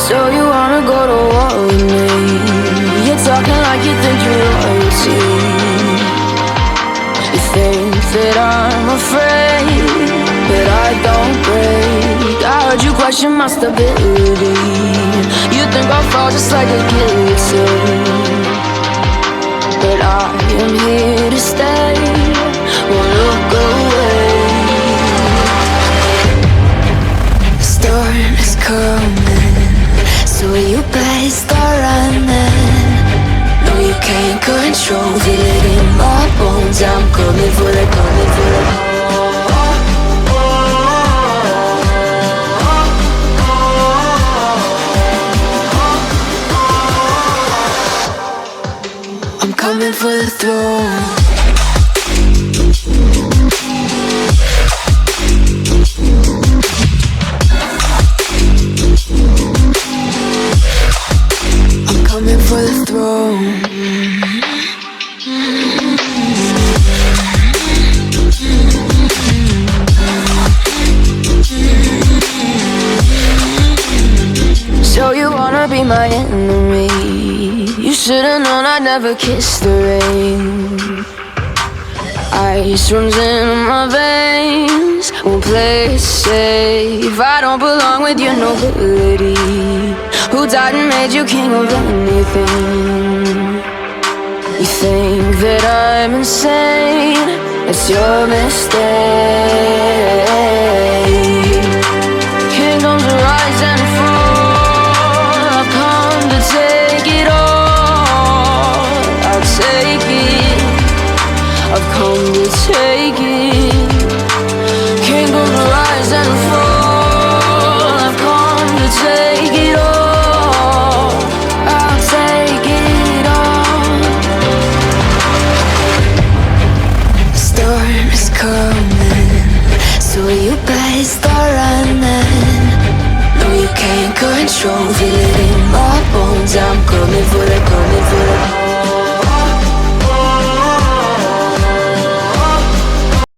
So you wanna go to war with me? You're talking like you think you're royalty. You think that I'm afraid, but I don't break. I heard you question my stability. You think I'll fall just like a guillotine, but I am here to stay. Won't look away. The storm is coming, so you better start running. No, you can't control, feel it in my bones. I'm coming for the, coming for the. I'm coming for the throne. Coming for the throne. So you wanna be my enemy? You should've known I'd never kiss the rain. Ice runs in my veins, won't play it safe. I don't belong with your nobility. Who died and made you king of anything? You think that I'm insane? It's your mistake. Kingdoms rise and fall. I've come to take it all. I'll take it. I've come to take it. Kingdoms rise and fall. I've come to take it all. I'll take it all. The storm is coming, so you better start running. No, you can't control, feel it in my bones. I'm coming for the, coming